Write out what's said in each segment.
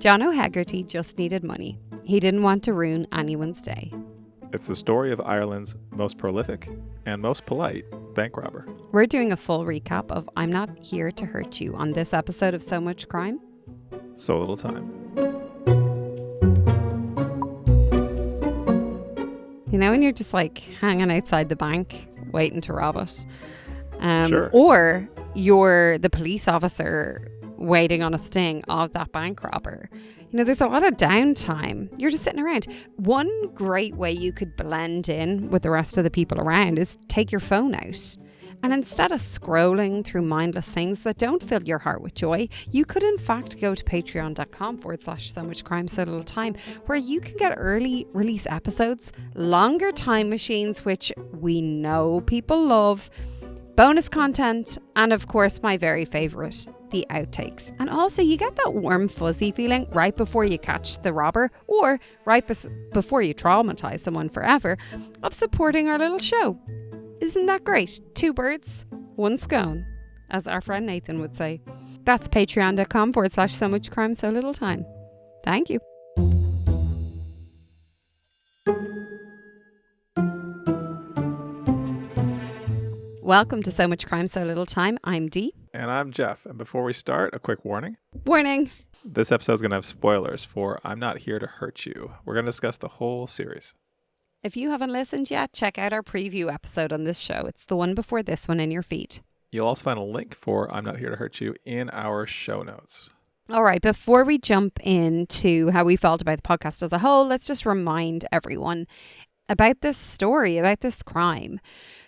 John O'Hegarty just needed money. He didn't want to ruin anyone's day. It's the story of Ireland's most prolific and most polite bank robber. We're doing a full recap of I'm Not Here to Hurt You on this episode of So Much Crime, So Little Time. You know, when you're just like hanging outside the bank waiting to rob it. Sure. Or you're the police officer waiting on a sting of that bank robber. You know, there's a lot of downtime. You're just sitting around. One great way you could blend in with the rest of the people around is take your phone out. And instead of scrolling through mindless things that don't fill your heart with joy, you could in fact go to patreon.com/so much crime, so little time, where you can get early release episodes, longer time machines, which we know people love, bonus content, and of course my very favourite, the outtakes. And also you get that warm fuzzy feeling right before you catch the robber, or right before you traumatise someone forever, of supporting our little show. Isn't that great? Two birds, one scone, as our friend Nathan would say. That's patreon.com/so much crime, so little time. Thank you. Welcome to So Much Crime, So Little Time. I'm Dee. And I'm Jeff. And before we start, a quick warning. Warning. This episode is going to have spoilers for I'm Not Here to Hurt You. We're going to discuss the whole series. If you haven't listened yet, check out our preview episode on this show. It's the one before this one in your feed. You'll also find a link for I'm Not Here to Hurt You in our show notes. All right, before we jump into how we felt about the podcast as a whole, let's just remind everyone about this story, about this crime.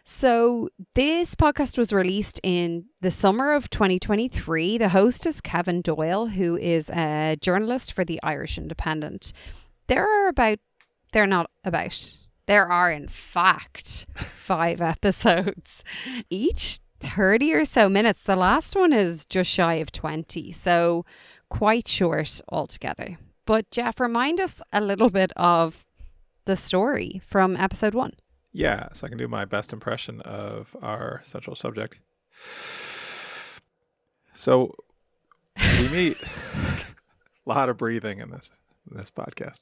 So this podcast was released in the summer of 2023. The host is Kevin Doyle, who is a journalist for the Irish Independent. There are in fact 5 episodes, each 30 or so minutes. The last one is just shy of 20, so quite short altogether. But Jeff, remind us a little bit of the story from episode 1. Yeah, so I can do my best impression of our central subject. So we meet a lot of breathing in this podcast.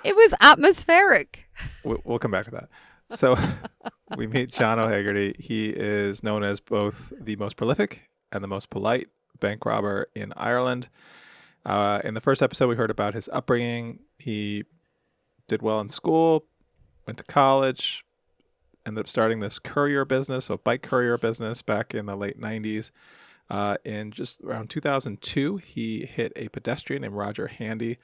It was atmospheric. We'll come back to that. So we meet John O'Hegarty. He is known as both the most prolific and the most polite bank robber in Ireland. In the first episode, we heard about his upbringing. He did well in school, went to college, ended up starting this courier business, so bike courier business back in the late 90s. In just around 2002, he hit a pedestrian named Roger Handy.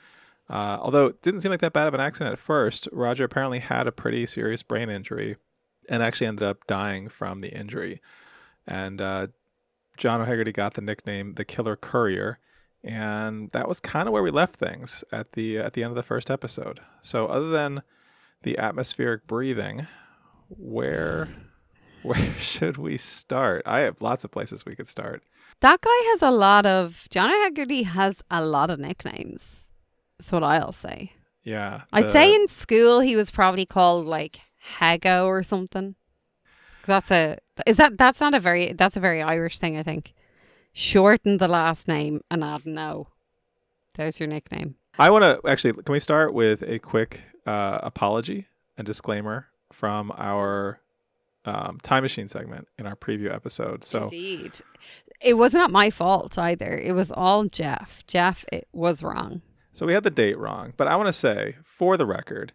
Although it didn't seem like that bad of an accident at first, Roger apparently had a pretty serious brain injury and actually ended up dying from the injury. And John O'Hegarty got the nickname the Killer Courier. And that was kind of where we left things at the end of the first episode. So other than the atmospheric breathing, where should we start? I have lots of places we could start. That guy has John O'Hegarty has a lot of nicknames. That's what I'll say. Yeah. I'd say in school he was probably called like Hago or something. That's a very Irish thing, I think. Shorten the last name and add no. There's your nickname. I want to can we start with a quick apology and disclaimer from our time machine segment in our preview episode. So indeed. It was not my fault either. It was all Jeff. Jeff, it was wrong. So we had the date wrong, but I want to say, for the record,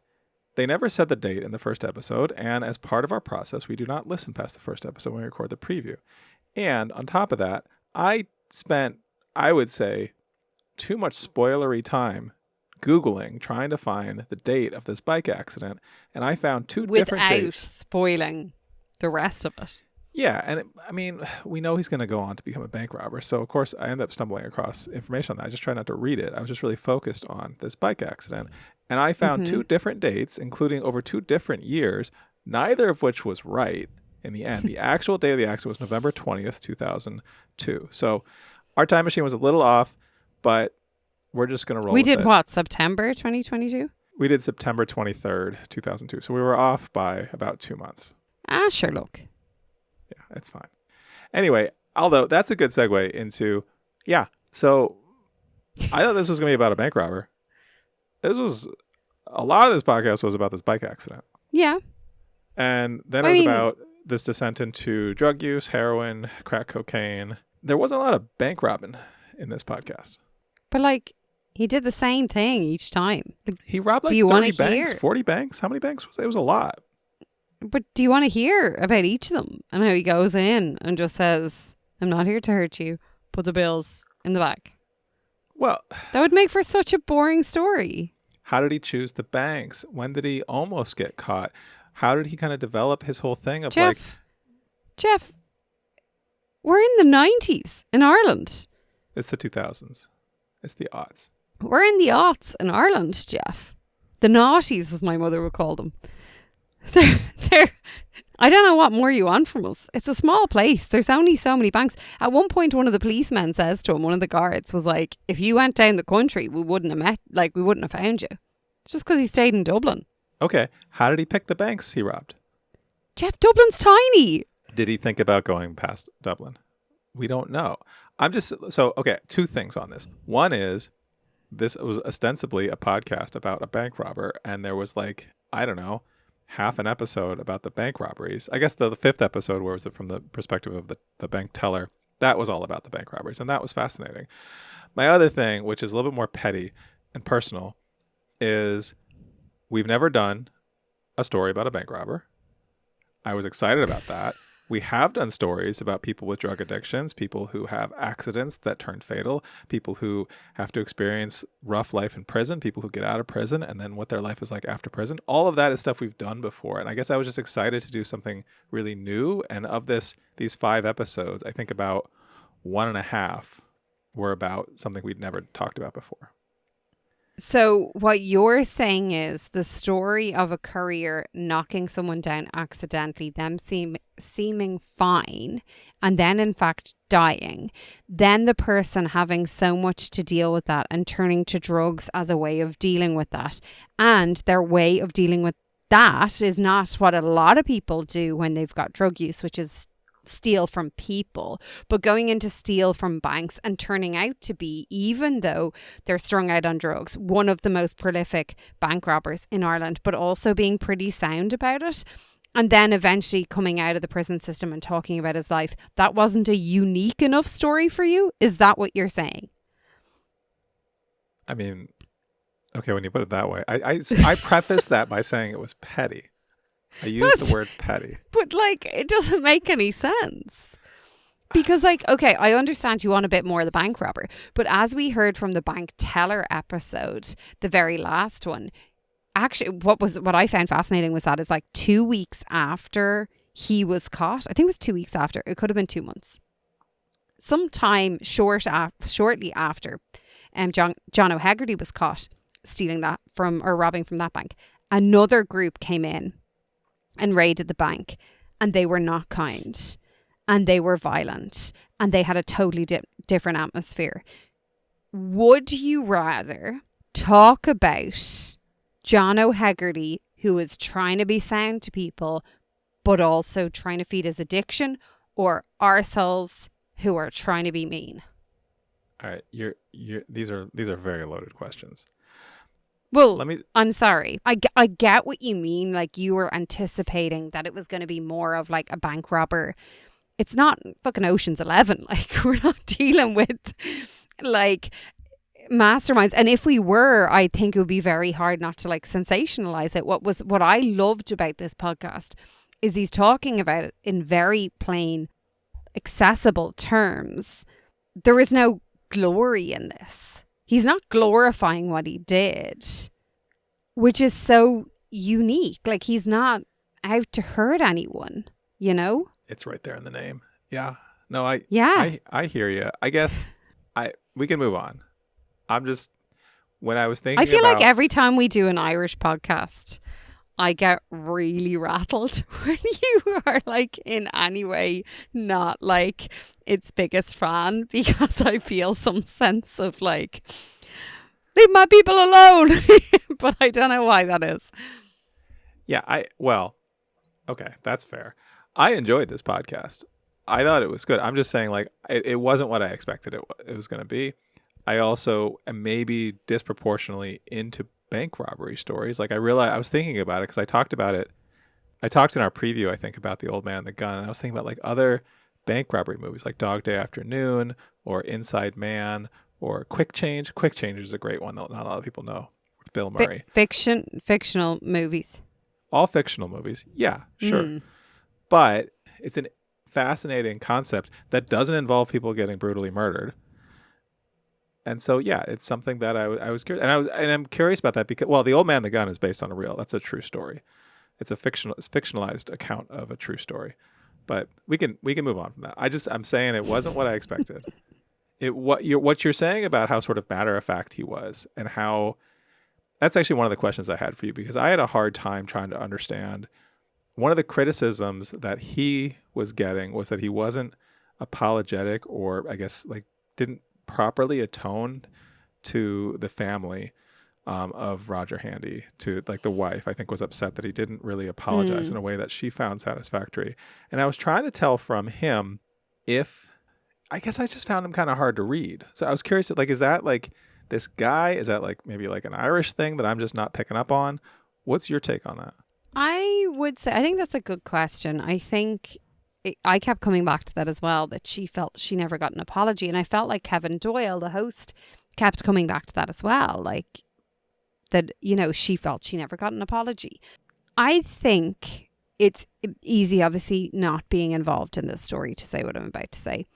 they never said the date in the first episode, and as part of our process, we do not listen past the first episode when we record the preview. And on top of that, I spent, I would say, too much spoilery time Googling, trying to find the date of this bike accident, and I found two different dates. Without spoiling the rest of it. Yeah, and we know he's going to go on to become a bank robber. So, of course, I ended up stumbling across information on that. I just tried not to read it. I was just really focused on this bike accident. And I found 2 different dates, including over 2 different years, neither of which was right in the end. The actual day of the accident was November 20th, 2002. So our time machine was a little off, but we're just going to roll with it. We did what, September 2022? We did September 23rd, 2002. So we were off by about 2 months. Sure, look. Yeah, it's fine. Anyway, although that's a good segue into, so I thought this was going to be about a bank robber. A lot of this podcast was about this bike accident. Yeah. And then I it was mean- about this descent into drug use, heroin, crack cocaine. There wasn't a lot of bank robbing in this podcast. But like, he did the same thing each time. Like, He robbed like Do you 30 wanna banks, hear? 40 banks. How many banks was it? It was a lot. but do you want to hear about each of them? And how he goes in and just says, I'm not here to hurt you. Put the bills in the back. Well, That would make for such a boring story. how did he choose the banks? When did he almost get caught? How did he kind of develop his whole thing of Jeff, we're in the 90s in Ireland. it's the 2000s. It's the odds. We're in the aughts in Ireland, Jeff. The naughties, as my mother would call them. They're, I don't know what more you want from us. It's a small place. There's only so many banks. At one point, one of the policemen says to him, one of the guards was like, if you went down the country, we wouldn't have found you. It's just because he stayed in Dublin. Okay. How did he pick the banks he robbed? Jeff, Dublin's tiny. Did he think about going past Dublin? We don't know. Okay, two things on this. One is this was ostensibly a podcast about a bank robber, and there was like, I don't know, half an episode about the bank robberies. I guess the fifth episode, where was it from the perspective of the bank teller, that was all about the bank robberies, and that was fascinating. My other thing, which is a little bit more petty and personal, is we've never done a story about a bank robber. I was excited about that. We have done stories about people with drug addictions, people who have accidents that turn fatal, people who have to experience rough life in prison, people who get out of prison, and then what their life is like after prison. All of that is stuff we've done before. And I guess I was just excited to do something really new. And of these 5 episodes, I think about 1.5 were about something we'd never talked about before. So what you're saying is the story of a courier knocking someone down accidentally, them seeming fine, and then in fact dying, then the person having so much to deal with that and turning to drugs as a way of dealing with that. And their way of dealing with that is not what a lot of people do when they've got drug use, which is steal from people, but going into steal from banks and turning out to be, even though they're strung out on drugs, one of the most prolific bank robbers in Ireland, but also being pretty sound about it. And then eventually coming out of the prison system and talking about his life. That wasn't a unique enough story for you? Is that what you're saying? I mean, okay, when you put it that way, I preface that by saying it was petty. I used the word petty. But like, it doesn't make any sense. Because like, okay, I understand you want a bit more of the bank robber. But as we heard from the bank teller episode, the very last one, actually what I found fascinating was that is like 2 weeks after he was caught. I think it was 2 weeks after. It could have been 2 months. Sometime shortly after John O'Hegarty was caught stealing that robbing from that bank, another group came in and raided the bank, and they were not kind, and they were violent, and they had a totally different atmosphere. Would you rather talk about John O'Hegarty, who is trying to be sound to people, but also trying to feed his addiction, or arseholes who are trying to be mean? All right, these are very loaded questions. Well, I'm sorry. I get what you mean. Like, you were anticipating that it was going to be more of like a bank robber. It's not fucking Ocean's 11. Like, we're not dealing with like masterminds. And if we were, I think it would be very hard not to like sensationalize it. What I loved about this podcast is he's talking about it in very plain, accessible terms. There is no glory in this. He's not glorifying what he did, which is so unique. Like, he's not out to hurt anyone, you know? It's right there in the name. Yeah. No, I hear you. I guess we can move on. When I was thinking I feel like every time we do an Irish podcast, I get really rattled when you are like in any way not like its biggest fan, because I feel some sense of like, leave my people alone. But I don't know why that is. Yeah, okay, that's fair. I enjoyed this podcast. I thought it was good. I'm just saying, like, it wasn't what I expected it was going to be. I also am maybe disproportionately into bank robbery stories. Like I realized I was thinking about it because I talked about it. I talked in our preview, I think, about The Old Man and the Gun. And I was thinking about like other bank robbery movies like Dog Day Afternoon or Inside Man or Quick Change. Quick Change is a great one that not a lot of people know with Bill Murray. Fictional movies. All fictional movies. Yeah, sure. Mm. But it's a fascinating concept that doesn't involve people getting brutally murdered. And so, yeah, it's something that I was curious, and I'm curious about that because, well, The Old Man and the Gun is based on that's a true story. It's fictionalized account of a true story, but we can move on from that. I'm saying it wasn't what I expected. What you're saying about how sort of matter of fact he was, and how that's actually one of the questions I had for you, because I had a hard time trying to understand. One of the criticisms that he was getting was that he wasn't apologetic, or I guess like didn't properly atone to the family of Roger Handy, to like the wife. I think was upset that he didn't really apologize in a way that she found satisfactory. And I was trying to tell from him I guess I just found him kind of hard to read. So I was curious, like, is that like this guy? Is that like maybe like an Irish thing that I'm just not picking up on? What's your take on that? I would say, I think that's a good question. I think I kept coming back to that as well, that she felt she never got an apology. And I felt like Kevin Doyle, the host, kept coming back to that as well. Like that, she felt she never got an apology. I think it's easy, obviously, not being involved in this story, to say what I'm about to say.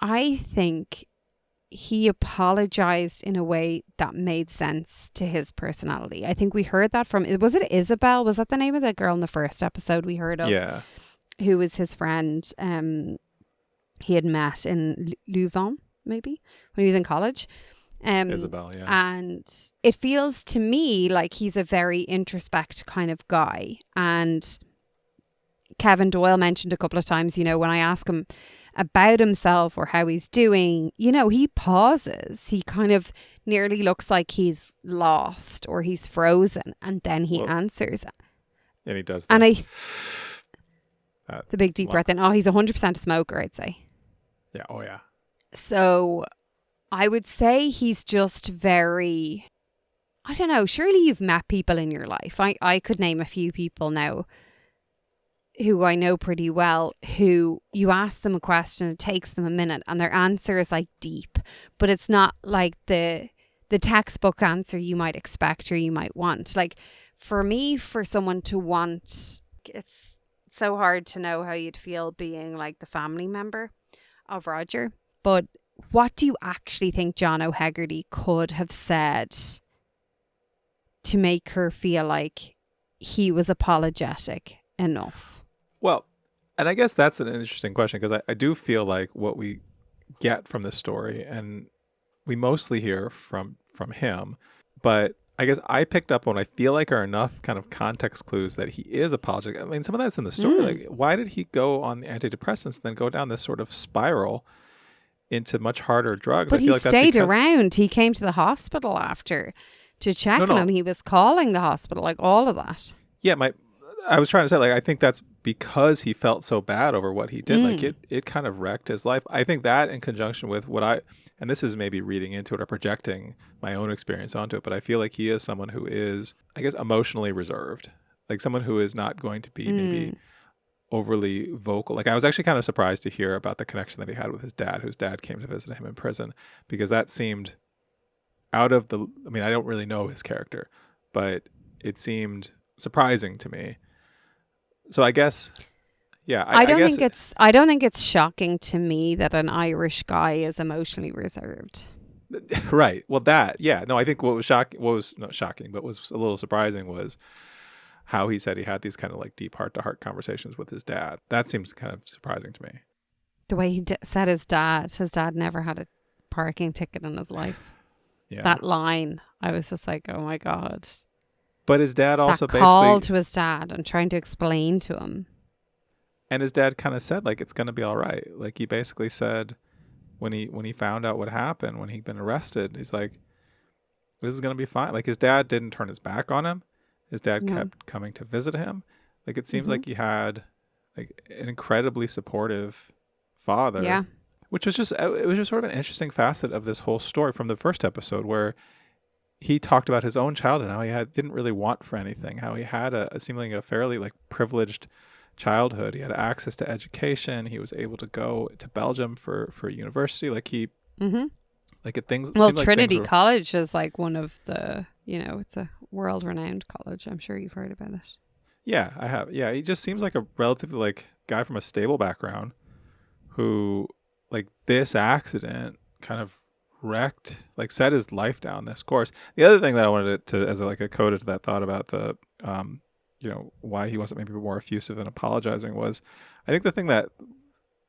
I think he apologized in a way that made sense to his personality. I think we heard that from, was it Isabel? Was that the name of the girl in the first episode we heard of? Yeah. Who was his friend he had met in Louvain, maybe, when he was in college. Isabel, yeah. And it feels to me like he's a very introspect kind of guy. And Kevin Doyle mentioned a couple of times, when I ask him about himself or how he's doing, he pauses. He kind of nearly looks like he's lost or he's frozen, and then he answers. And he does that. And the big deep breath in. Oh, he's 100% a smoker, I'd say. Yeah. Oh, yeah. So I would say he's just very, I don't know, surely you've met people in your life. I could name a few people now who I know pretty well, who you ask them a question, it takes them a minute, and their answer is like deep, but it's not like the textbook answer you might expect or you might want. Like for me, for someone to want, it's so hard to know how you'd feel being like the family member of Roger. But what do you actually think John O'Hegarty could have said to make her feel like he was apologetic enough? Well, and I guess that's an interesting question, because I do feel like what we get from this story, and we mostly hear from him, but I guess I picked up on what I feel like are enough kind of context clues that he is apologetic. I mean, some of that's in the story. Like, why did he go on the antidepressants and then go down this sort of spiral into much harder drugs? But I feel he like stayed around. He came to the hospital after to check on him. He was calling the hospital, like all of that. Yeah, I was trying to say, like, I think that's because he felt so bad over what he did. Like it kind of wrecked his life. I think that in conjunction with and this is maybe reading into it or projecting my own experience onto it, but I feel like he is someone who is, I guess, emotionally reserved. Like someone who is not going to be maybe overly vocal. Like I was actually kind of surprised to hear about the connection that he had with his dad, whose dad came to visit him in prison, because that seemed I don't really know his character, but it seemed surprising to me. So I guess, yeah. I don't think it's shocking to me that an Irish guy is emotionally reserved. Right. Well, I think what was not shocking, but was a little surprising was how he said he had these kind of like deep heart-to-heart conversations with his dad. That seems kind of surprising to me. The way he said his dad never had a parking ticket in his life. Yeah. That line, I was just like, oh my God. But his dad also that call to his dad and trying to explain to him. And his dad kind of said, like, it's going to be all right. Like, he basically said when he found out what happened, when he'd been arrested, he's like, this is going to be fine. Like, his dad didn't turn his back on him. His dad kept coming to visit him. Like, it seems like he had like an incredibly supportive father. Yeah. which was just, it was just sort of an interesting facet of this whole story from the first episode, where he talked about his own childhood, how he didn't really want for anything, how he had a seemingly a fairly like privileged childhood. He had access to education. He was able to go to Belgium for university. Like he, like it things. Well, seemed like Trinity things were, College is like one of the, it's a world-renowned college. I'm sure you've heard about it. yeah, I have. Yeah, he just seems like a relatively like guy from a stable background who, like, this accident kind of wrecked, like, set his life down this course. The other thing that I wanted to as a coda to that thought about the why he wasn't maybe more effusive and apologizing was, I think the thing that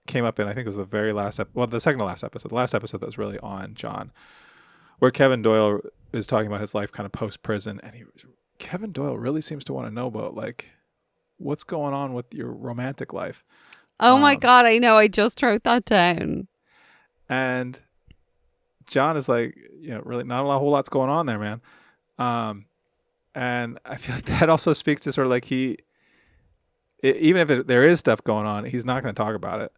came up in, I think it was the very last the second to last episode, the last episode that was really on John, where Kevin Doyle is talking about his life kind of post prison, and Kevin Doyle really seems to want to know about like what's going on with your romantic life. Oh my God, I know. I just wrote that down. And John is like, really not a whole lot's going on there, man. And I feel like that also speaks to sort of like even if there is stuff going on, he's not going to talk about it.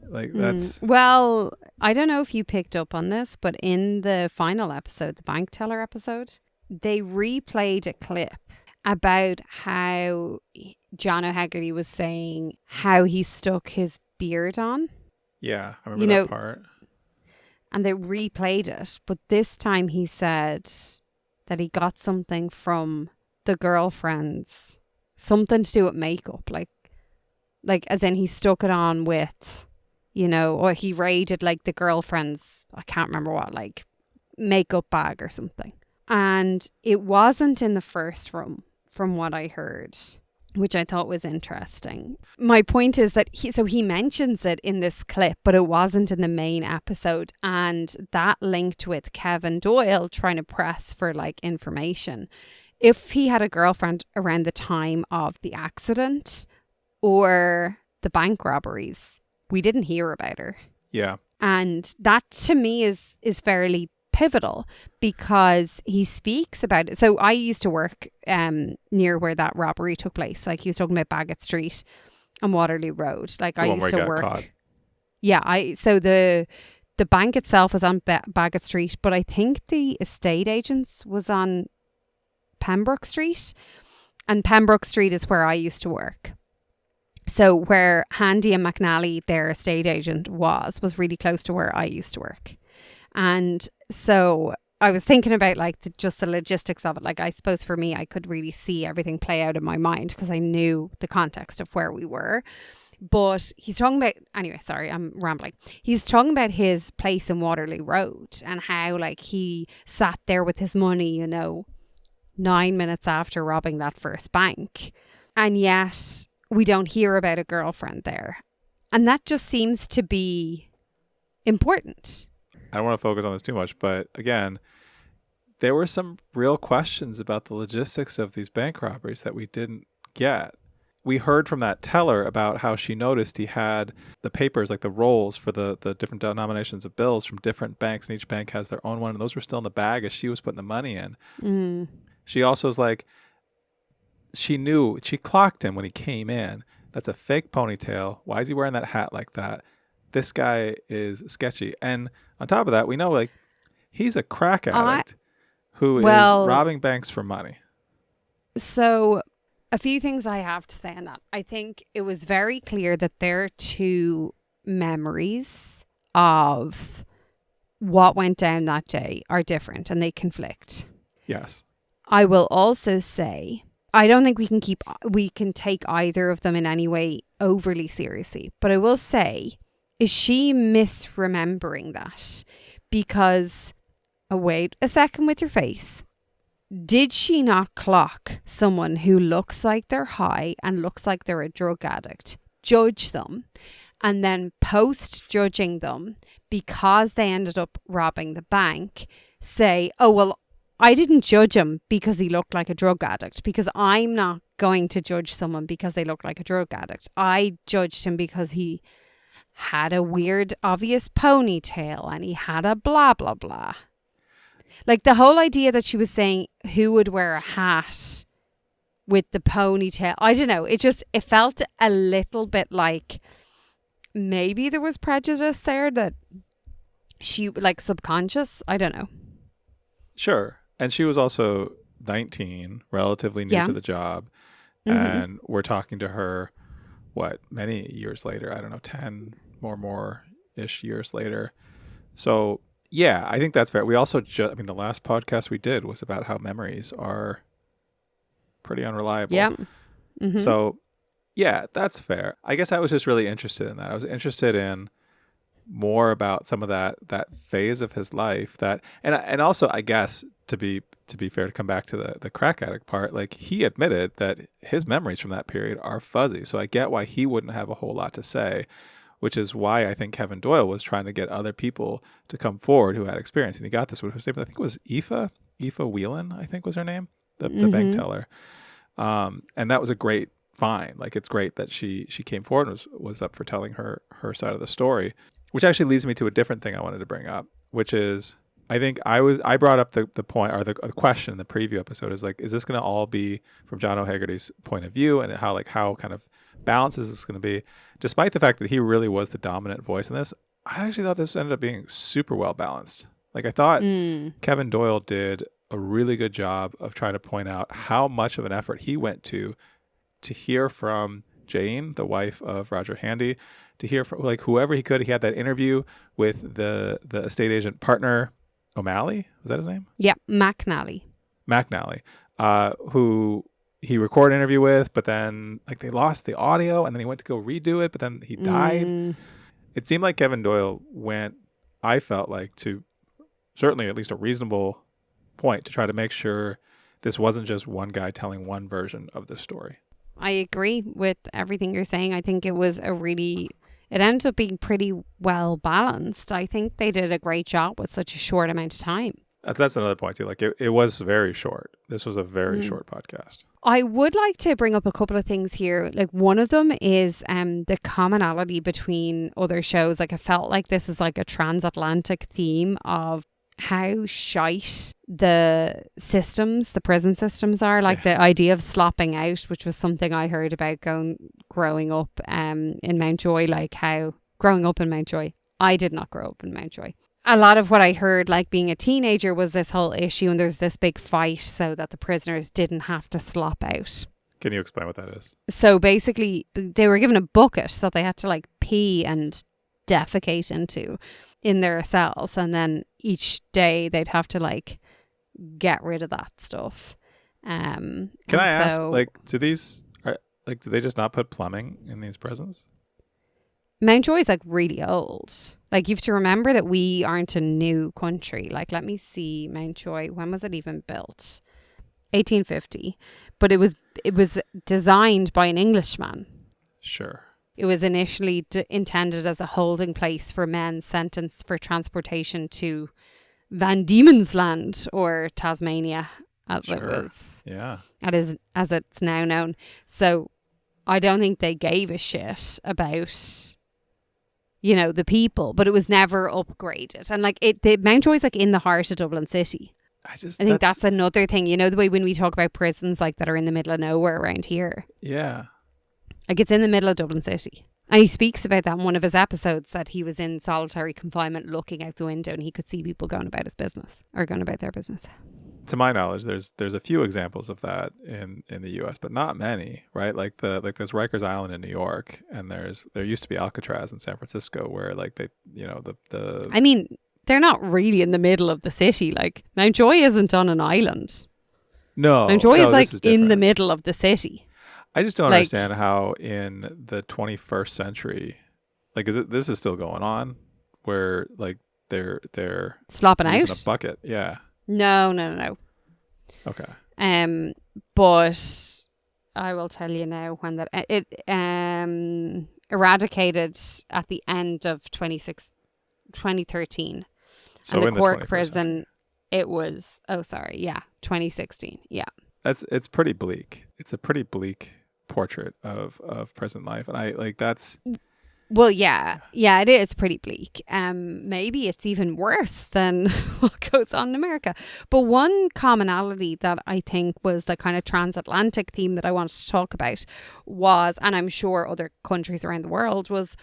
Like that's well, I don't know if you picked up on this, but in the final episode, the bank teller episode, they replayed a clip about how John O'Hagerty was saying how he stuck his beard on. Yeah, I remember that part. And they replayed it, but this time he said that he got something from the girlfriends, something to do with makeup, like as in he stuck it on with, or he raided like the girlfriend's, I can't remember what, like makeup bag or something. And it wasn't in the first room, from what I heard, which I thought was interesting. My point is that he mentions it in this clip, but it wasn't in the main episode. And that linked with Kevin Doyle trying to press for like information. If he had a girlfriend around the time of the accident or the bank robberies, we didn't hear about her. Yeah. And that to me is fairly pivotal, because he speaks about it. So I used to work near where that robbery took place. Like he was talking about Bagot Street and Waterloo Road. Like I used to work. Caught. Yeah, so the bank itself was on Bagot Street, but I think the estate agents was on Pembroke Street, and Pembroke Street is where I used to work. So where Handy and McNally, their estate agent, was really close to where I used to work. And so I was thinking about like just the logistics of it. Like I suppose for me, I could really see everything play out in my mind because I knew the context of where we were. But he's talking about, anyway, sorry, I'm rambling. He's talking about his place in Waterloo Road and how like he sat there with his money, 9 minutes after robbing that first bank. And yet we don't hear about a girlfriend there. And that just seems to be important. I don't want to focus on this too much, but again, there were some real questions about the logistics of these bank robberies that we didn't get. We heard from that teller about how she noticed he had the papers, like the rolls for the different denominations of bills from different banks, and each bank has their own one, and those were still in the bag as she was putting the money in. She also was like, she clocked him when he came in. That's a fake ponytail. Why is he wearing that hat like that? This guy is sketchy. And on top of that, we know like he's a crack addict who is robbing banks for money. So a few things I have to say on that. I think it was very clear that their two memories of what went down that day are different and they conflict. Yes. I will also say, I don't think we can take either of them in any way overly seriously. But I will say, is she misremembering that? Because, wait a second with your face. Did she not clock someone who looks like they're high and looks like they're a drug addict, judge them, and then post-judging them because they ended up robbing the bank, say, oh, well, I didn't judge him because he looked like a drug addict, because I'm not going to judge someone because they look like a drug addict. I judged him because he had a weird, obvious ponytail and he had a blah, blah, blah. Like the whole idea that she was saying who would wear a hat with the ponytail. I don't know. It felt a little bit like maybe there was prejudice there that she, like, subconscious. I don't know. Sure. And she was also 19, relatively new Yeah. to the job. Mhm. And we're talking to her, many years later? I don't know, 10 more-ish years later. So, yeah, I think that's fair. We also the last podcast we did was about how memories are pretty unreliable. Yeah. Mhm. So, yeah, that's fair. I guess I was just really interested in that. I was interested in more about some of that phase of his life, and also, I guess, to be fair, to come back to the crack addict part, like, he admitted that his memories from that period are fuzzy. So I get why he wouldn't have a whole lot to say, which is why I think Kevin Doyle was trying to get other people to come forward who had experience. And he got this with her statement. I think it was Aoife Whelan, I think was her name, the bank teller. And that was a great find. Like, it's great that she came forward and was up for telling her side of the story, which actually leads me to a different thing I wanted to bring up, which is, I think I brought up the point, or the question in the preview episode, is like, is this going to all be from John O'Hagerty's point of view, and how kind of balanced is this going to be? Despite the fact that he really was the dominant voice in this, I actually thought this ended up being super well balanced. Like, I thought Kevin Doyle did a really good job of trying to point out how much of an effort he went to hear from Jane, the wife of Roger Handy, to hear from, like, whoever he could. He had that interview with the estate agent partner, O'Malley. Was that his name? Yeah, McNally, who he recorded an interview with, but then, like, they lost the audio, and then he went to go redo it, but then he died. It seemed like Kevin Doyle went, I felt like, to certainly at least a reasonable point to try to make sure this wasn't just one guy telling one version of the story. I agree with everything you're saying. I think it was it ended up being pretty well balanced. I think they did a great job with such a short amount of time. That's another point too. Like, it was very short. This was a very short podcast. I would like to bring up a couple of things here. Like, one of them is the commonality between other shows. Like, I felt like this is like a transatlantic theme of how shite the prison systems are. Like, the idea of slopping out, which was something I heard about growing up in Mountjoy. Like, how growing up in Mountjoy, I did not grow up in Mountjoy. A lot of what I heard, like, being a teenager, was this whole issue, and there's this big fight so that the prisoners didn't have to slop out. Can you explain what that is? So basically, they were given a bucket that they had to, like, pee and defecate into in their cells, and then each day they'd have to, like, get rid of that stuff. Can I ask, like, do they just not put plumbing in these prisons? Mountjoy is, like, really old. Like, you have to remember that we aren't a new country. Like, let me see, Mountjoy, when was it even built? 1850. But it was designed by an Englishman. Sure. It was initially intended as a holding place for men sentenced for transportation to Van Diemen's Land, or Tasmania, as it was. Yeah. As it's now known. So I don't think they gave a shit about, you know, the people, but it was never upgraded. And, like, the Mountjoy's, like, in the heart of Dublin City. I think that's another thing, you know, the way when we talk about prisons, like, that are in the middle of nowhere around here. Yeah. Like, it's in the middle of Dublin City. And he speaks about that in one of his episodes, that he was in solitary confinement looking out the window and he could see people going about their business. To my knowledge, there's a few examples of that in the U.S., but not many, right? Like there's Rikers Island in New York, and there used to be Alcatraz in San Francisco, where, like, they, you know, the I mean, they're not really in the middle of the city. Like, Mountjoy isn't on an island. No, Mountjoy is, like, in the different. middle of the city. I just don't Like, understand how in the 21st century, like, this is still going on, where, like, they're slopping using out a bucket. Yeah. No. Okay. But I will tell you now when that it eradicated at the end of 2013. So and the in Cork the 21st prison, century. it was 2016. Yeah. It's pretty bleak. It's a pretty bleak portrait of prison life, and I, like, that's. Well, yeah, it is pretty bleak. Maybe it's even worse than what goes on in America. But one commonality that I think was the kind of transatlantic theme that I wanted to talk about was, and I'm sure other countries around the world, was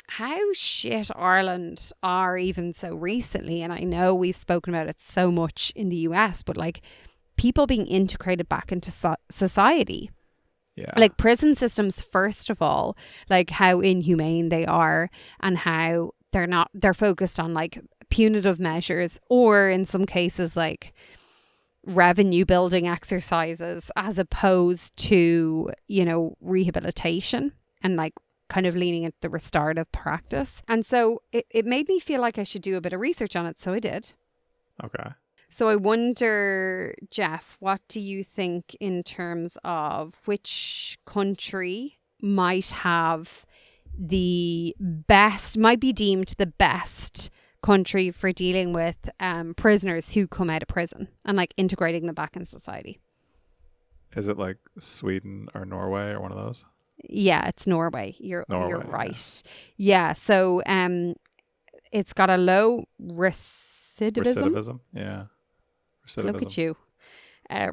how shit Ireland are even so recently, and I know we've spoken about it so much in the US, but like people being integrated back into society. Yeah. Like prison systems, first of all, like how inhumane they are and how they're focused on like punitive measures, or in some cases like revenue building exercises, as opposed to, you know, rehabilitation and like kind of leaning into the restorative practice. And so it made me feel like I should do a bit of research on it. So I did. Okay. So I wonder, Jeff, what do you think in terms of which country might have the best, might be deemed the best country for dealing with prisoners who come out of prison and like integrating them back in society? Is it like Sweden or Norway or one of those? Yeah, it's Norway. You're Norway, right. Yeah. So it's got a low recidivism. Yeah. Recidivism. Look at you.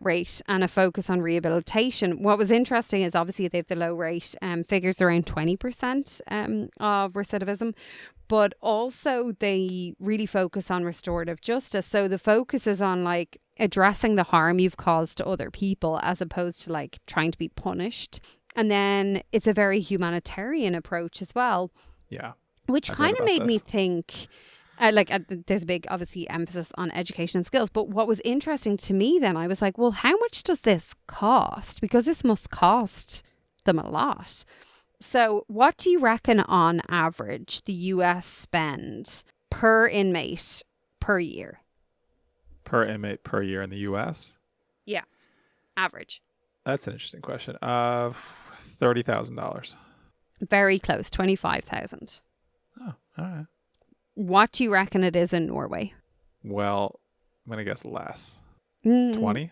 Rate and a focus on rehabilitation. What was interesting is obviously they have the low rate, figures around 20% of recidivism, but also they really focus on restorative justice. So the focus is on like addressing the harm you've caused to other people as opposed to like trying to be punished. And then it's a very humanitarian approach as well. Yeah. Which kind of made me think, there's a big, obviously, emphasis on education and skills. But what was interesting to me then, I was like, well, how much does this cost? Because this must cost them a lot. So what do you reckon on average the US spend per inmate per year? Per inmate per year in the US? Yeah. Average. That's an interesting question. $30,000. Very close. 25,000. Oh, all right. What do you reckon it is in Norway? Well, I'm going to guess less. 20?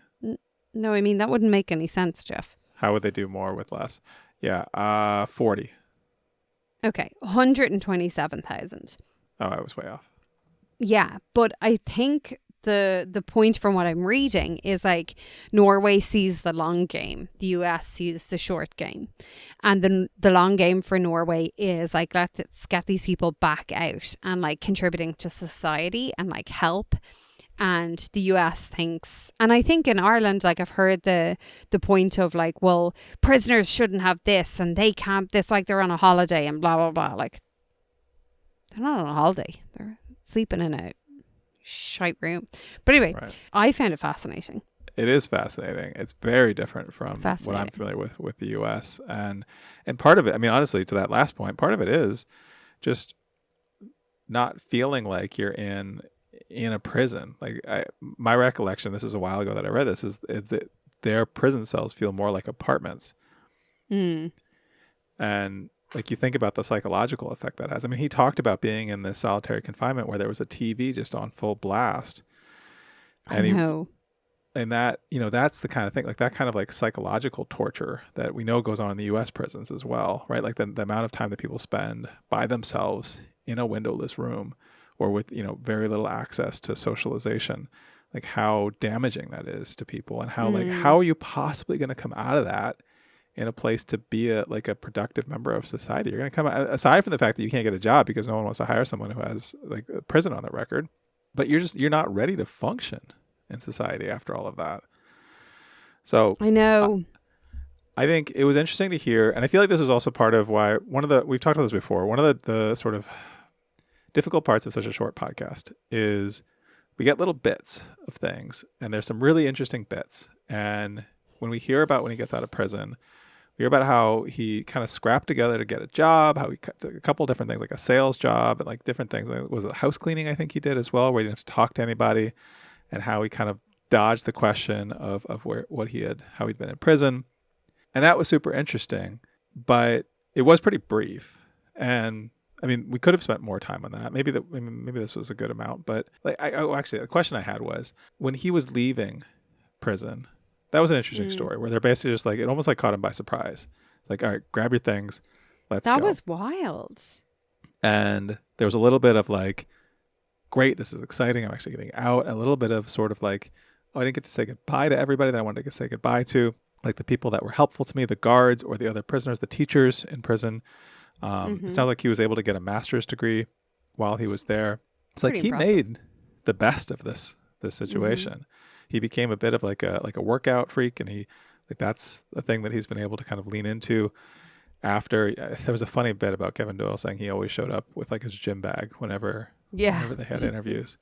No, I mean, that wouldn't make any sense, Jeff. How would they do more with less? Yeah, 40. Okay, 127,000. Oh, I was way off. Yeah, but I think the point from what I'm reading is like Norway sees the long game, the US sees the short game, and then the long game for Norway is like, let's get these people back out and like contributing to society and like help. And the US thinks, and I think in Ireland, like I've heard the point of like, well, prisoners shouldn't have this and they can't, it's like they're on a holiday and blah blah blah. Like they're not on a holiday, they're sleeping in a shite room. But anyway, right. I found it fascinating. It is fascinating. It's very different from what I'm familiar with the US. And part of it, I mean, honestly, to that last point, part of it is just not feeling like you're in a prison. Like my recollection, this is a while ago that I read this, is that their prison cells feel more like apartments. And like you think about the psychological effect that has. I mean, he talked about being in this solitary confinement where there was a TV just on full blast. And I know. And that, you know, that's the kind of thing, like that kind of like psychological torture that we know goes on in the US prisons as well, right? Like the amount of time that people spend by themselves in a windowless room or with, you know, very little access to socialization, like how damaging that is to people, and how like, how are you possibly going to come out of that in a place to be a productive member of society? You're going to come out, aside from the fact that you can't get a job because no one wants to hire someone who has like a prison on their record, but you're not ready to function in society after all of that. So I know. I think it was interesting to hear, and I feel like this was also part of why we've talked about this before, one of the sort of difficult parts of such a short podcast is we get little bits of things, and there's some really interesting bits. And when we hear about when he gets out of prison, we hear about how he kind of scrapped together to get a job, how he cut a couple of different things, like a sales job and like different things. Like, was it house cleaning, I think he did as well, where he didn't have to talk to anybody, and how he kind of dodged the question of how he'd been in prison. And that was super interesting, but it was pretty brief. And I mean, we could have spent more time on that. Maybe this was a good amount, but like, actually, the question I had was when he was leaving prison. That was an interesting story where they're basically just like, it almost like caught him by surprise. It's like, all right, grab your things, let's go. That was wild. And there was a little bit of like, great, this is exciting, I'm actually getting out. A little bit of sort of like, oh, I didn't get to say goodbye to everybody that I wanted to say goodbye to, like the people that were helpful to me, the guards or the other prisoners, the teachers in prison. It sounds like he was able to get a master's degree while he was there. It's like Pretty he impressive. made the best of this situation. He became a bit of like a workout freak, and that's the thing that he's been able to kind of lean into. After there was a funny bit about Kevin Doyle saying he always showed up with like his gym bag whenever they had interviews.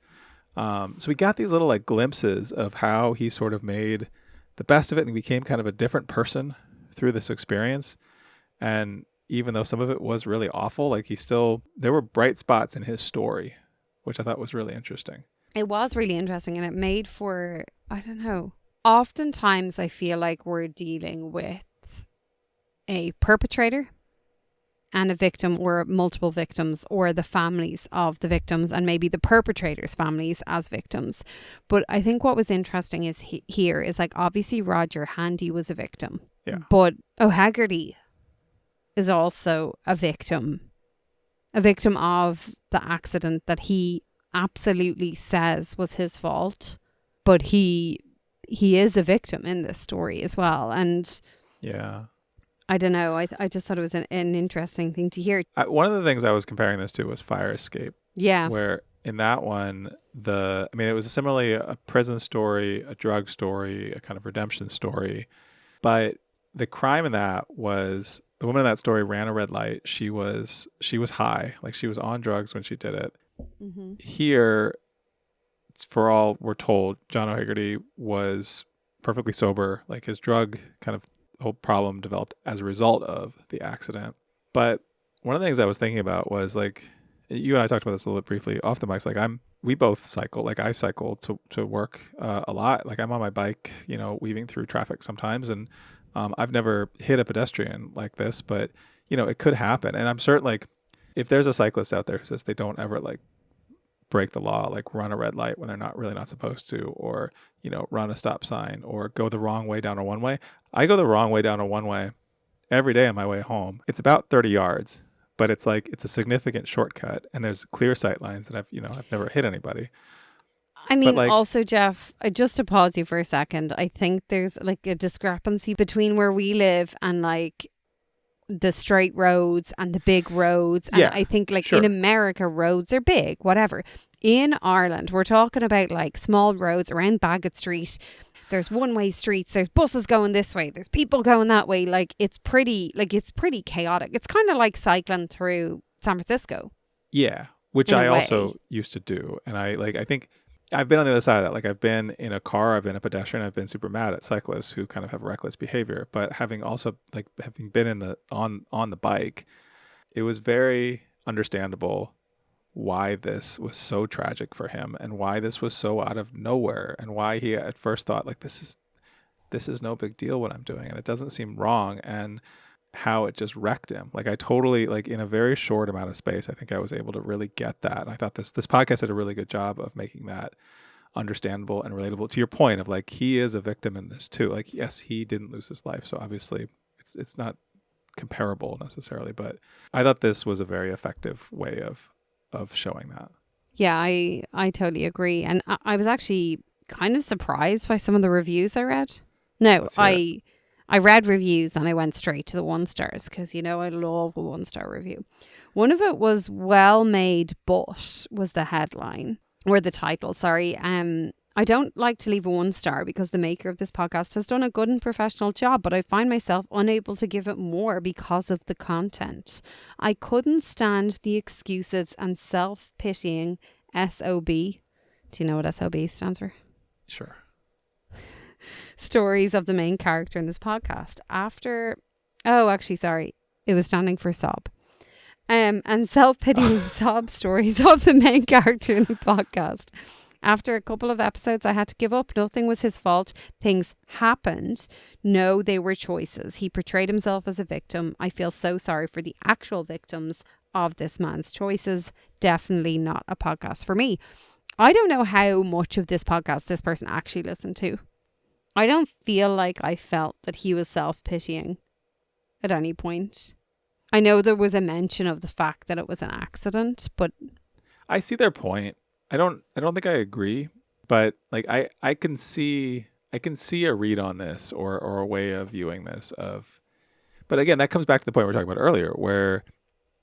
So we got these little like glimpses of how he sort of made the best of it and became kind of a different person through this experience. And even though some of it was really awful, like there were bright spots in his story, which I thought was really interesting. It was really interesting, and it made for, I don't know, oftentimes I feel like we're dealing with a perpetrator and a victim, or multiple victims, or the families of the victims, and maybe the perpetrators' families as victims. But I think what was interesting is here is like, obviously Roger Handy was a victim, but O'Hagerty is also a victim of the accident that he absolutely says was his fault, but he is a victim in this story as well. And I don't know, I just thought it was an interesting thing to hear. One of the things I was comparing this to was Fire Escape, where in that one it was similarly a prison story, a drug story, a kind of redemption story, but the crime in that was the woman in that story ran a red light. She was high, like she was on drugs when she did it. Here, for all we're told, John O'Hagerty was perfectly sober. Like his drug kind of whole problem developed as a result of the accident. But one of the things I was thinking about was, like, you and I talked about this a little bit briefly off the mics. Like we both cycle. Like I cycle to work a lot. Like I'm on my bike, weaving through traffic sometimes, and I've never hit a pedestrian like this, but it could happen. And I'm certain, like, if there's a cyclist out there who says they don't ever like break the law, like run a red light when they're not supposed to, or run a stop sign, or go the wrong way down a one way. I go the wrong way down a one way every day on my way home. It's about 30 yards, but it's a significant shortcut, and there's clear sight lines, and I've never hit anybody. I mean, also, Jeff, just to pause you for a second, I think there's like a discrepancy between where we live and like the straight roads and the big roads. And I think in America, roads are big, whatever. In Ireland, we're talking about like small roads around Bagot Street. There's one-way streets. There's buses going this way. There's people going that way. Like it's pretty chaotic. It's kind of like cycling through San Francisco. Yeah, which I also used to do. And I think I've been on the other side of that. Like I've been in a car, I've been a pedestrian, I've been super mad at cyclists who kind of have reckless behavior. But having been on the bike, it was very understandable why this was so tragic for him, and why this was so out of nowhere, and why he at first thought like this is no big deal what I'm doing, and it doesn't seem wrong, and how it just wrecked him. Like I totally, like in a very short amount of space, I think I was able to really get that. And I thought this podcast did a really good job of making that understandable and relatable. To your point of like, he is a victim in this too. Like, yes, he didn't lose his life, so obviously it's not comparable necessarily, but I thought this was a very effective way of showing that. Yeah, I totally agree. And I was actually kind of surprised by some of the reviews I read. No, I read reviews and I went straight to the 1 stars because, I love a 1-star review. One of it was "Well Made But" was the headline, or the title, sorry. I don't like to leave a 1 star because the maker of this podcast has done a good and professional job, but I find myself unable to give it more because of the content. I couldn't stand the excuses and self-pitying SOB. Do you know what SOB stands for? Sure. Stories of the main character in this podcast. It was standing for sob. And self-pitying sob stories of the main character in the podcast. After a couple of episodes, I had to give up. Nothing was his fault. Things happened. No, they were choices. He portrayed himself as a victim. I feel so sorry for the actual victims of this man's choices. Definitely not a podcast for me. I don't know how much of this podcast this person actually listened to. I don't feel like I felt that he was self-pitying at any point. I know there was a mention of the fact that it was an accident, but I see their point. I don't think I agree, but like I can see a read on this or a way of viewing this but again, that comes back to the point we were talking about earlier, where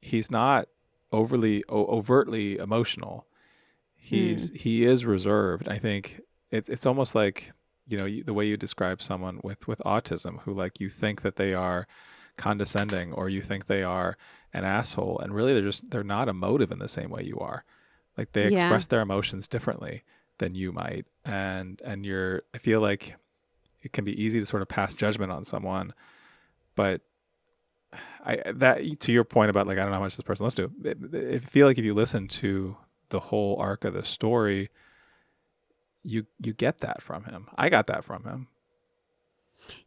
he's not overtly emotional. He is reserved. I think it's almost like, the way you describe someone with autism, who like you think that they are condescending or you think they are an asshole, and really they're not emotive in the same way you are. Like they express their emotions differently than you might, and I feel like it can be easy to sort of pass judgment on someone, but that to your point about like I don't know how much this person listens to. I feel like if you listen to the whole arc of the story, you get that from him. I got that from him.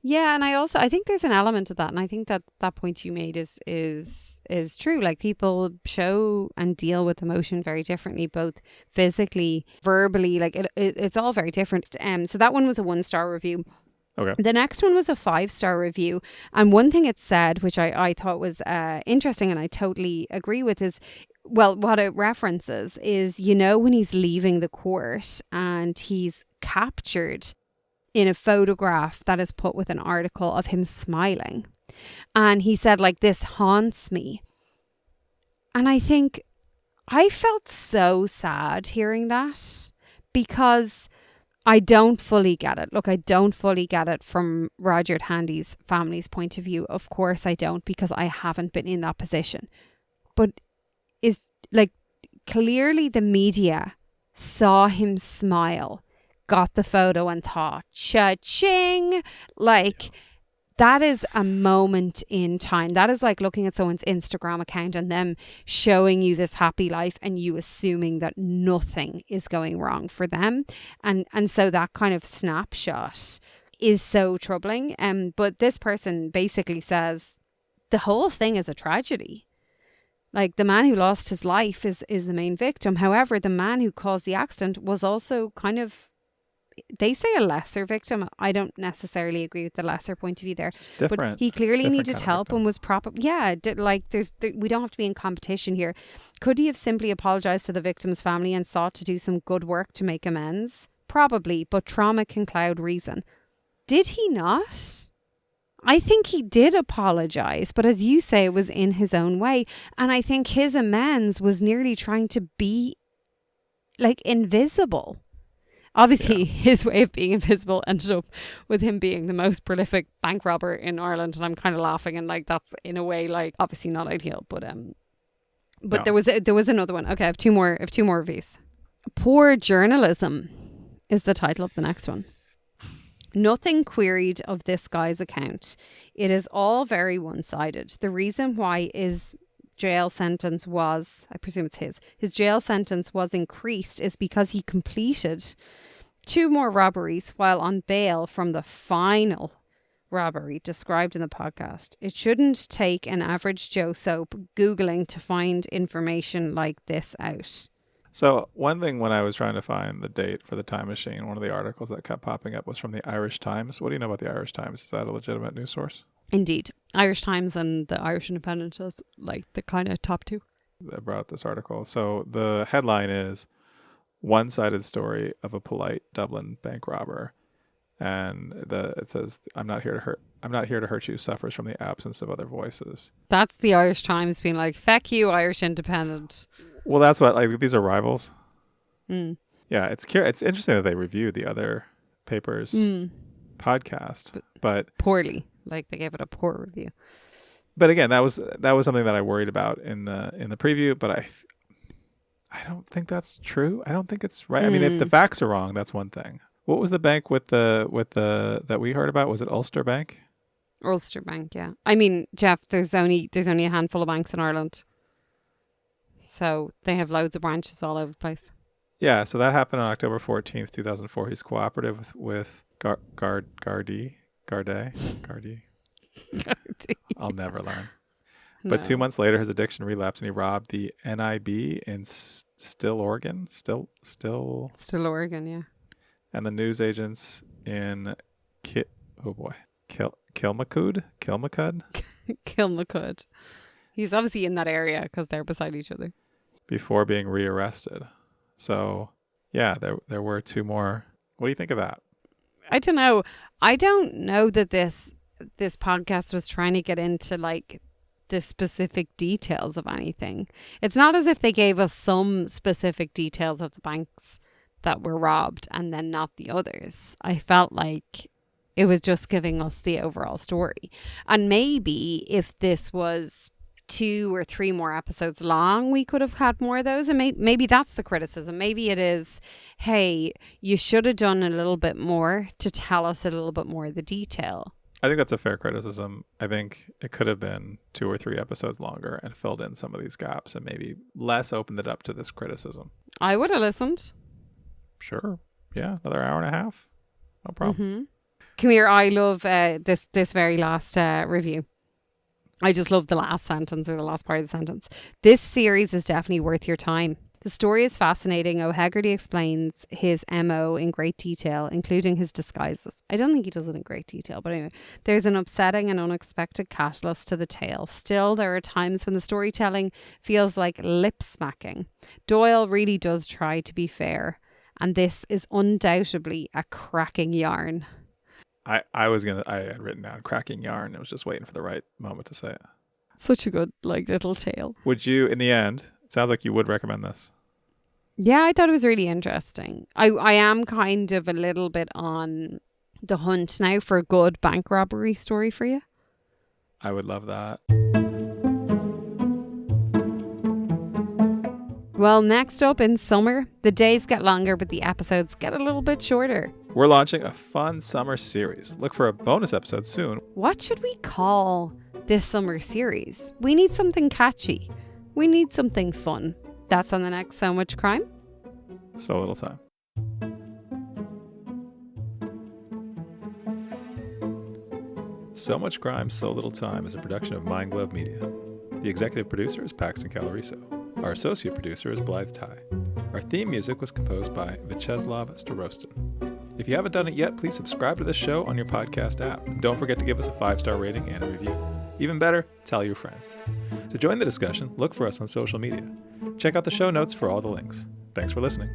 Yeah, and I think there's an element of that, and I think that point you made is true. Like people show and deal with emotion very differently, both physically, verbally. Like it's all very different. So that one was a 1-star review. Okay. The next one was a 5-star review, and one thing it said, which I thought was interesting, and I totally agree with, is, well, what it references is, when he's leaving the court and he's captured in a photograph that is put with an article of him smiling. And he said, like, this haunts me. And I think I felt so sad hearing that, because I don't fully get it. Look, I don't fully get it from Roger Tandy's family's point of view. Of course I don't, because I haven't been in that position. But is like, clearly the media saw him smile, got the photo and thought, cha-ching. Like, that is a moment in time. That is like looking at someone's Instagram account and them showing you this happy life and you assuming that nothing is going wrong for them. And so that kind of snapshot is so troubling. But this person basically says the whole thing is a tragedy. Like, the man who lost his life is the main victim. However, the man who caused the accident was also kind of, they say, a lesser victim. I don't necessarily agree with the lesser point of view there. But he clearly needed help and was proper. Yeah, we don't have to be in competition here. Could he have simply apologized to the victim's family and sought to do some good work to make amends? Probably, but trauma can cloud reason. Did he not? I think he did apologize, but as you say, it was in his own way. And I think his amends was nearly trying to be like invisible. Obviously, his way of being invisible ended up with him being the most prolific bank robber in Ireland. And I'm kind of laughing, and like, that's in a way, like, obviously not ideal, but no. There was another one. Okay, I have two more reviews. Poor journalism is the title of the next one. Nothing queried of this guy's account. It is all very one-sided. The reason why his jail sentence was, I presume it's his jail sentence was increased is because he completed 2 more robberies while on bail from the final robbery described in the podcast. It shouldn't take an average Joe Soap Googling to find information like this out. So one thing, when I was trying to find the date for the time machine, one of the articles that kept popping up was from the Irish Times. What do you know about the Irish Times? Is that a legitimate news source? Indeed. Irish Times and the Irish Independent is like the kind of top 2. I brought up this article. So the headline is "One-sided story of a polite Dublin bank robber." And it says, I'm not here to hurt you, suffers from the absence of other voices. That's the Irish Times being like, feck you, Irish Independent. Well, that's what, like, these are rivals. Mm. Yeah, it's interesting that they reviewed the other paper's podcast, but poorly. Like, they gave it a poor review. But again, that was something that I worried about in the preview, but I don't think that's true. I don't think it's right. I mean, if the facts are wrong, that's one thing. What was the bank with the that we heard about? Was it Ulster Bank? Ulster Bank, yeah. I mean, Jeff, there's only a handful of banks in Ireland. So they have loads of branches all over the place. Yeah, so that happened on October 14th, 2004. He's cooperative with Gardaí. I'll never learn. But 2 months later, his addiction relapsed and he robbed the NIB in Still, Oregon. Still Oregon, yeah. And the news agents in Kilmacud? Kilmacud. He's obviously in that area because they're beside each other. Before being rearrested. So, yeah, there were 2 more. What do you think of that? I don't know. I don't know that this podcast was trying to get into like the specific details of anything. It's not as if they gave us some specific details of the banks that were robbed and then not the others. I felt like it was just giving us the overall story. And maybe if this was 2 or 3 more episodes long, we could have had more of those. And maybe that's the criticism. Maybe it is, hey, you should have done a little bit more to tell us a little bit more of the detail. I think that's a fair criticism. I think it could have been 2 or 3 episodes longer and filled in some of these gaps and maybe less opened it up to this criticism. I would have listened. Sure. Yeah, another hour and a half. No problem. Come here, I love this very last review. I just love the last sentence, or the last part of the sentence. This series is definitely worth your time. The story is fascinating. O'Hegarty explains his MO in great detail, including his disguises. I don't think he does it in great detail, but anyway, there's an upsetting and unexpected catalyst to the tale. Still, there are times when the storytelling feels like lip smacking. Doyle really does try to be fair, and this is undoubtedly a cracking yarn. I had written down cracking yarn. I was just waiting for the right moment to say it. Such a good little tale. Would you, in the end, it sounds like you would recommend this. Yeah, I thought it was really interesting. I am kind of a little bit on the hunt now for a good bank robbery story for you. I would love that. Well, next up in summer, the days get longer, but the episodes get a little bit shorter. We're launching a fun summer series. Look for a bonus episode soon. What should we call this summer series? We need something catchy. We need something fun. That's on the next So Much Crime. So Little Time. So Much Crime, So Little Time is a production of Mind Glove Media. The executive producer is Paxton Caloriso. Our associate producer is Blythe Ty. Our theme music was composed by Vyacheslav Starostin. If you haven't done it yet, please subscribe to this show on your podcast app. And don't forget to give us a 5-star rating and a review. Even better, tell your friends. To join the discussion, look for us on social media. Check out the show notes for all the links. Thanks for listening.